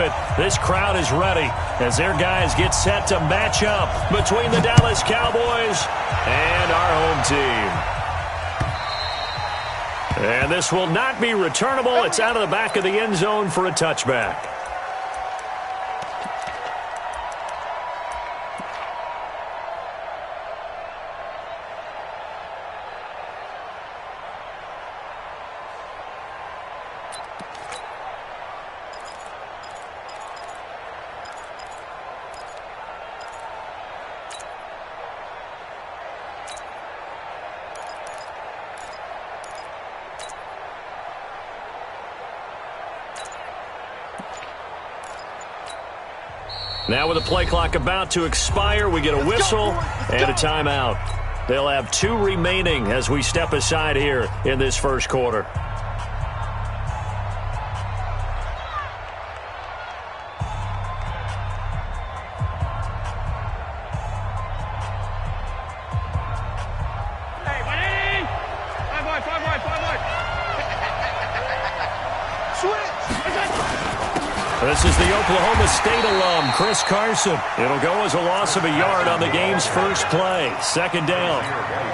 it. This crowd is ready as their guys get set to match up between the Dallas Cowboys and our home team. And this will not be returnable. It's out of the back of the end zone for a touchback. Now with the play clock about to expire, we get a whistle and a timeout. They'll have 2 remaining as we step aside here in this first quarter. This is the Oklahoma State alum, Chris Carson. It'll go as a loss of a yard on the game's first play. Second down.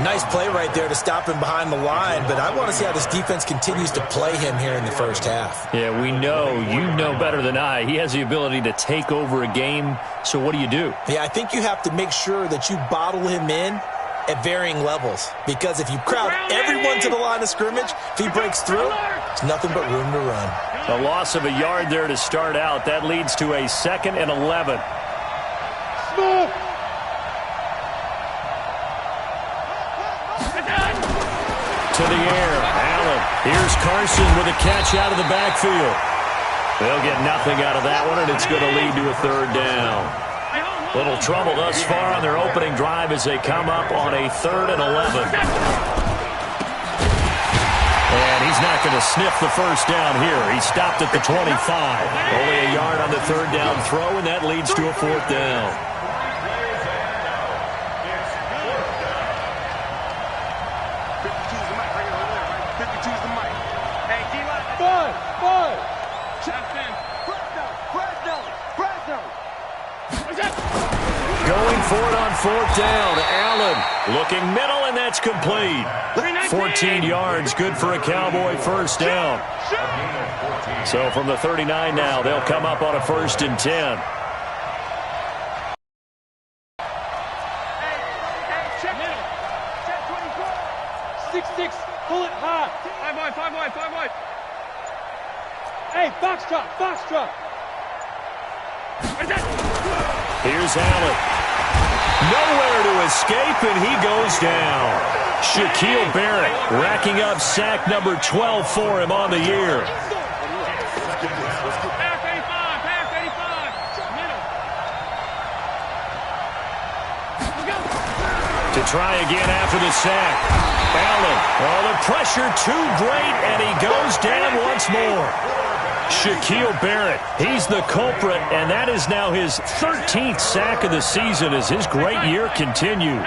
Nice play right there to stop him behind the line, but I want to see how this defense continues to play him here in the first half. Yeah, we know. You know better than I. He has the ability to take over a game, so what do you do? Yeah, I think you have to make sure that you bottle him in at varying levels, because if you crowd everyone to the line of scrimmage, if he breaks through, it's nothing but room to run. A loss of a yard there to start out. That leads to a 2nd and 11. To the air, Allen. Here's Carson with a catch out of the backfield. They'll get nothing out of that one, and it's going to lead to a 3rd down. Little trouble thus far on their opening drive as they come up on a 3rd and 11. And he's not going to sniff the first down here. He stopped at the 25. Only a yard on the 3rd down throw, and that leads to a 4th down. Going for it on 4th down. Allen looking middle, and that's complete. 14 yards, good for a Cowboy first down. So from the 39 now, they'll come up on a 1st and 10. Pull it high. 5 wide. Hey, box drop. Here's Allen. Nowhere to escape, and he goes down. Shaquille Barrett racking up sack number 12 for him on the year. To try again after the sack. Allen, the pressure too great, and he goes down once more. Shaquille Barrett, he's the culprit, and that is now his 13th sack of the season as his great year continues.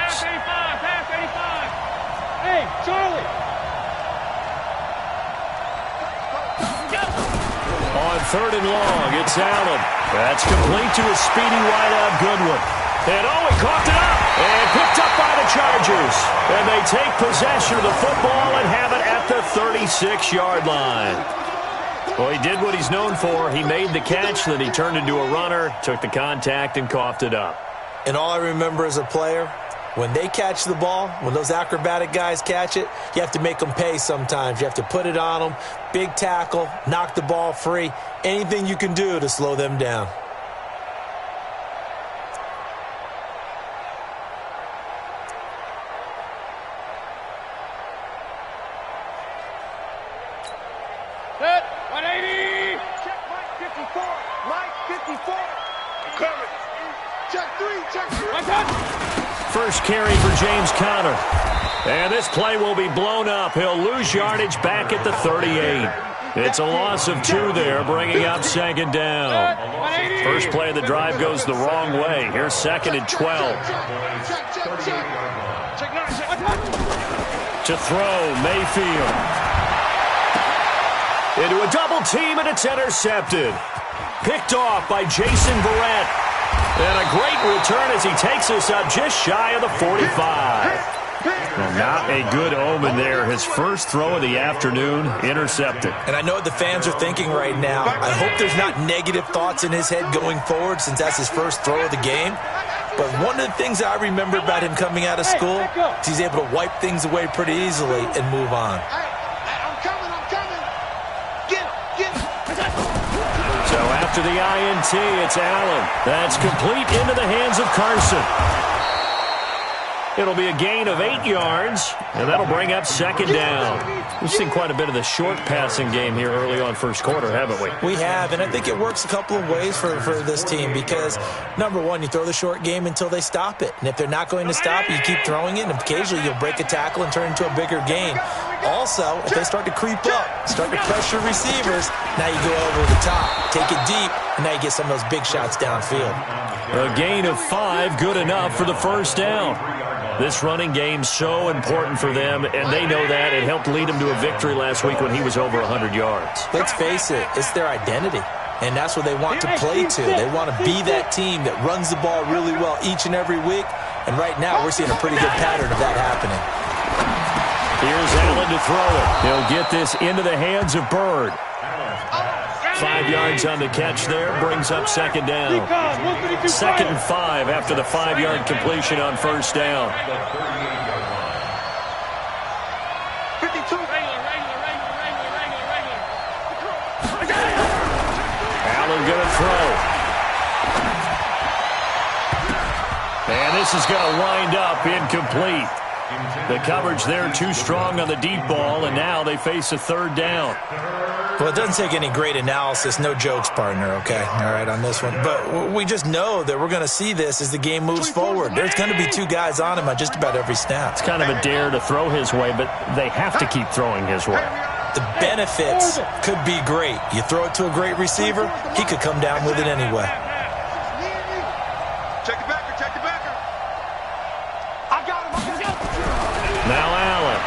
Hey, Charlie! On 3rd and long, it's Allen. That's complete to a speedy wideout Goodwin. And he coughed it up and picked up by the Chargers. And they take possession of the football and have it at the 36-yard line. Well, he did what he's known for. He made the catch, then he turned into a runner, took the contact, and coughed it up. And all I remember as a player, when they catch the ball, when those acrobatic guys catch it, you have to make them pay sometimes. You have to put it on them, big tackle, knock the ball free, anything you can do to slow them down. First carry for James Conner. And this play will be blown up. He'll lose yardage back at the 38. It's a loss of 2 there, bringing up 2nd down. First play of the drive goes the wrong way. Here's 2nd and 12. To throw, Mayfield. Into a double team, and it's intercepted. Picked off by Jason Verrett. And a great return as he takes us up just shy of the 45. Well, not a good omen there. His first throw of the afternoon intercepted. And I know what the fans are thinking right now. I hope there's not negative thoughts in his head going forward since that's his first throw of the game. But one of the things I remember about him coming out of school is he's able to wipe things away pretty easily and move on. I'm coming. Get him. So after the INT, it's Allen. That's complete into the hands of Carson. It'll be a gain of 8 yards, and that'll bring up second down. We've seen quite a bit of the short passing game here early on first quarter, haven't we? We have, and I think it works a couple of ways for this team because, number one, you throw the short game until they stop it. And if they're not going to stop it, you keep throwing it, and occasionally you'll break a tackle and turn it into a bigger gain. Also, if they start to creep up, start to pressure receivers, now you go over the top, take it deep, and now you get some of those big shots downfield. A gain of 5, good enough for the first down. This running game's so important for them, and they know that. It helped lead them to a victory last week when he was over 100 yards. Let's face it, it's their identity, and that's what they want to play to. They want to be that team that runs the ball really well each and every week, and right now we're seeing a pretty good pattern of that happening. Here's Allen to throw it. He'll get this into the hands of Bird. 5 yards on the catch there, brings up second down. 2nd and 5 after the 5-yard completion on first down. 52. Allen going to throw. And this is going to wind up incomplete. The coverage there too strong on the deep ball, and now they face a third down. Well, it doesn't take any great analysis, no jokes, partner, okay? All right, on this one. But we just know that we're going to see this as the game moves forward. There's going to be 2 guys on him on just about every snap. It's kind of a dare to throw his way, but they have to keep throwing his way. The benefits could be great. You throw it to a great receiver, he could come down with it anyway. Check the backer. I got him. Now Allen.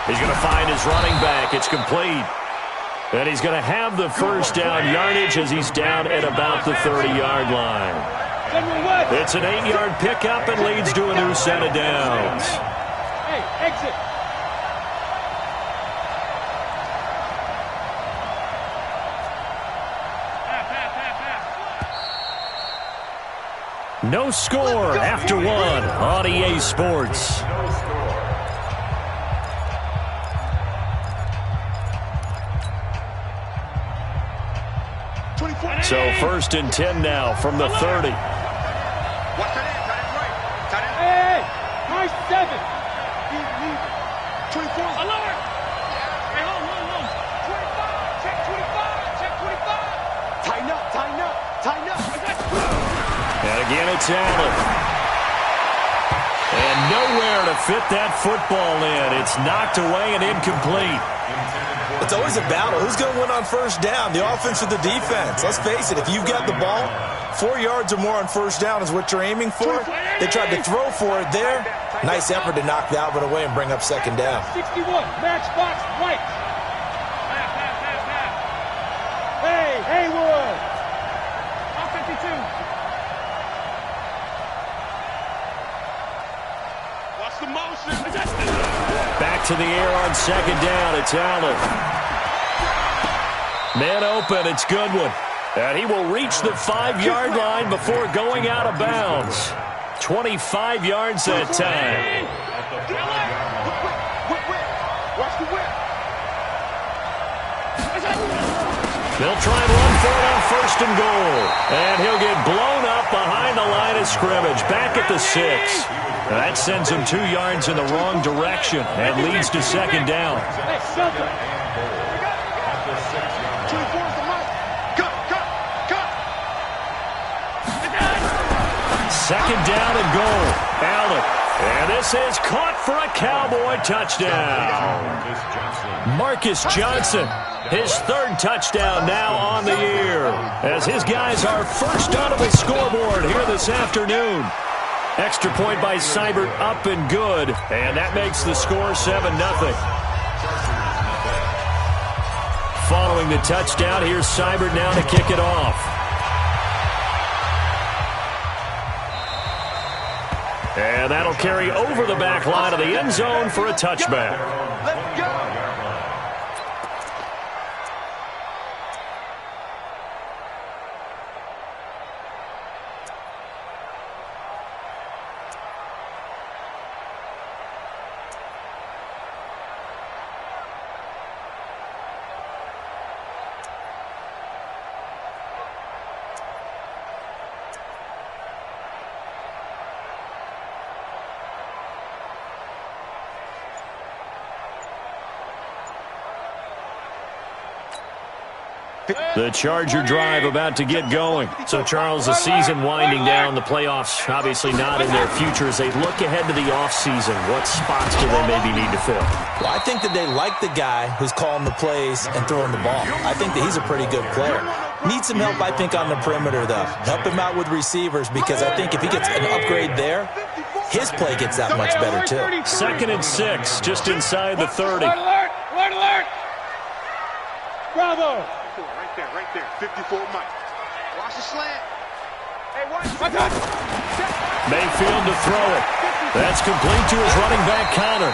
He's going to find his running back. It's complete. And he's going to have the first down yardage as he's down at about the 30-yard line. It's an 8-yard pickup and leads to a new set of downs. Hey, exit. No score after 1 on EA Sports. So 1st and 10 now from the 30. Watch that end, right. Hey, nice 7. 24. Alert. Hey, hold. 25. Check 25. Tighten up. And again, it's Allen. And nowhere to fit that football in. It's knocked away and incomplete. It's always a battle. Who's going to win on first down, the offense or the defense? Let's face it, if you've got the ball, 4 yards or more on first down is what you're aiming for. They tried to throw for it there. Nice effort to knock that one away and bring up second down. 61, matchbox, right. Hey, Haywood. 52. Watch the motion. Back to the air on second down. It's Allen. Man open. It's Goodwin. And he will reach the 5-yard line before going out of bounds. 25 yards that time. Watch the whip. They'll try and run for it on 1st and goal. And he'll get blown up behind the line of scrimmage. Back at the 6. That sends him 2 yards in the wrong direction and leads to second down. Hey, something. Second down and goal. Allen. And this is caught for a Cowboy touchdown. Marcus Johnson, his 3rd touchdown now on the year, as his guys are first onto the scoreboard here this afternoon. Extra point by Seibert up and good, and that makes the score 7-0. following the touchdown. Here's Seibert now to kick it off. And that'll carry over the back line of the end zone for a touchback. Let's go. The Charger drive about to get going. So, Charles, the season winding down, the playoffs obviously not in their future. As they look ahead to the offseason, what spots do they maybe need to fill? Well, I think that they like the guy who's calling the plays and throwing the ball. I think that he's a pretty good player. Needs some help, I think, on the perimeter, though. Help him out with receivers, because I think if he gets an upgrade there, his play gets that much better, too. 2nd and 6, just inside the 30. Alert! Alert! Alert! Bravo! Right there, 54 Mike. Watch the slant. Hey, watch out! Mayfield to throw it. That's complete to his running back, Connor.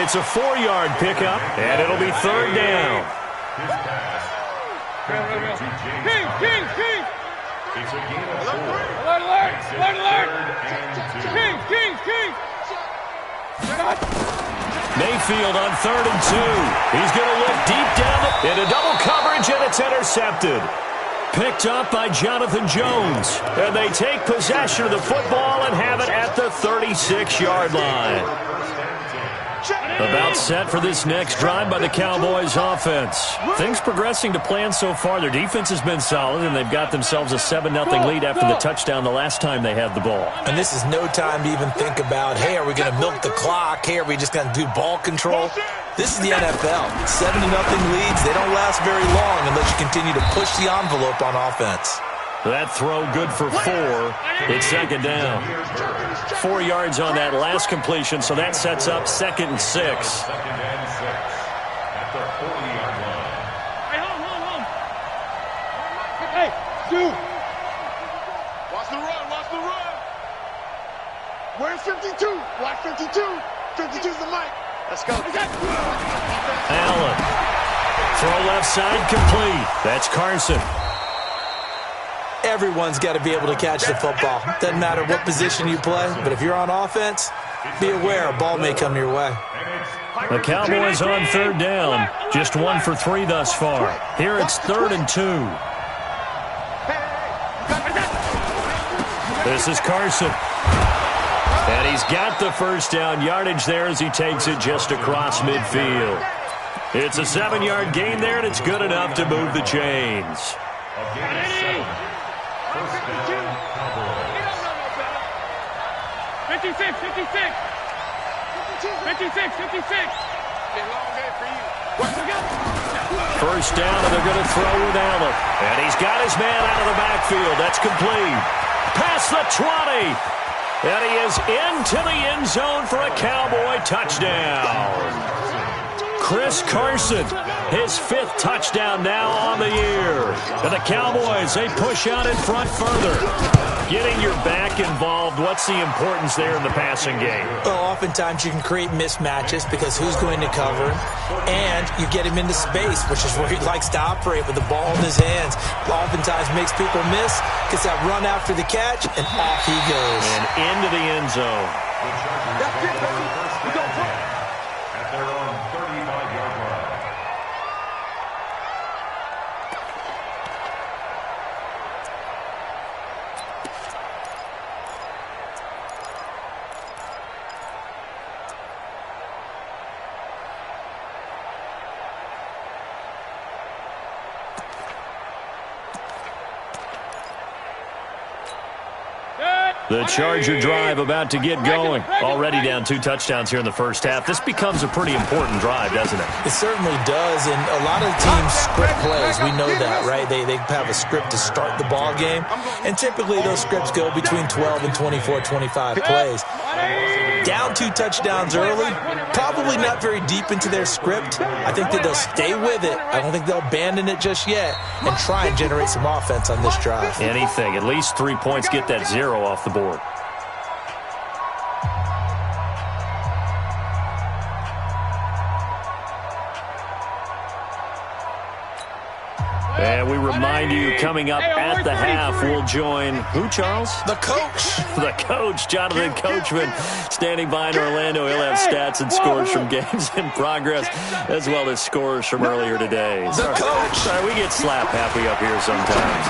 It's a 4-yard pickup, and it'll be 3rd down. King! King! King! Alert! Alert! Alert! Alert! King! King! King! Mayfield on 3rd and 2. He's going to look deep down into double coverage, and it's intercepted. Picked up by Jonathan Jones. And they take possession of the football and have it at the 36-yard line. About set for this next drive by the Cowboys offense. Things progressing to plan so far. Their defense has been solid, and they've got themselves a 7-0 lead after the touchdown the last time they had the ball. And this is no time to even think about, hey, are we going to milk the clock? Hey, are we just going to do ball control? This is the NFL. 7-0 leads, they don't last very long unless you continue to push the envelope on offense. That throw good for 4. It's 2nd down. 4 yards on that last completion, so that sets up 2nd and 6. Hey, home. Hey, dude. Watch the run, watch the run. Where's 52? Watch 52. 52's the mic. Let's go. Allen. Throw left side complete. That's Carson. Everyone's got to be able to catch the football. Doesn't matter what position you play, but if you're on offense, be aware a ball may come your way. The Cowboys on 3rd down. Just 1 for 3 thus far. Here it's 3rd and 2. This is Carson. And he's got the first down yardage there as he takes it just across midfield. It's a 7-yard gain there, and it's good enough to move the chains. 56. 56. First down, and they're going to throw with Allen. And he's got his man out of the backfield. That's complete. Past the 20. And he is into the end zone for a Cowboy touchdown. Chris Carson, his 5th touchdown now on the year. And the Cowboys, they push out in front further. Getting your back involved, what's the importance there in the passing game? Well, oftentimes you can create mismatches because who's going to cover him, and you get him into space, which is where he likes to operate with the ball in his hands. Oftentimes makes people miss, gets that run after the catch, and off he goes. And into the end zone. That's it, baby. We go play. At their own 35-yard line. The Charger drive about to get going. Already down 2 touchdowns here in the first half. This becomes a pretty important drive, doesn't it? It certainly does, and a lot of teams script plays. We know that, right? They have a script to start the ball game, and typically those scripts go between 12 and 24, 25 plays. down 2 touchdowns early, probably not very deep into their script. I think that they'll stay with it. I don't think they'll abandon it just yet and try and generate some offense on this drive. Anything. At least 3 points, get that 0 off the board. And we remind you, coming up at the half, we'll join who, Charles? The coach. The coach, Jonathan Coachman, standing by in Orlando. He'll have stats and scores from games in progress, as well as scores from earlier today. The coach. Sorry, we get slap happy up here sometimes.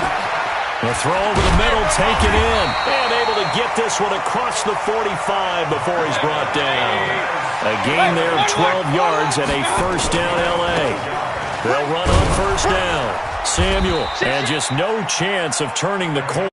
The throw over the middle, taken in. And able to get this one across the 45 before he's brought down. A gain there of 12 yards and a first down L.A. They'll run on first down. Samuel, and just no chance of turning the corner.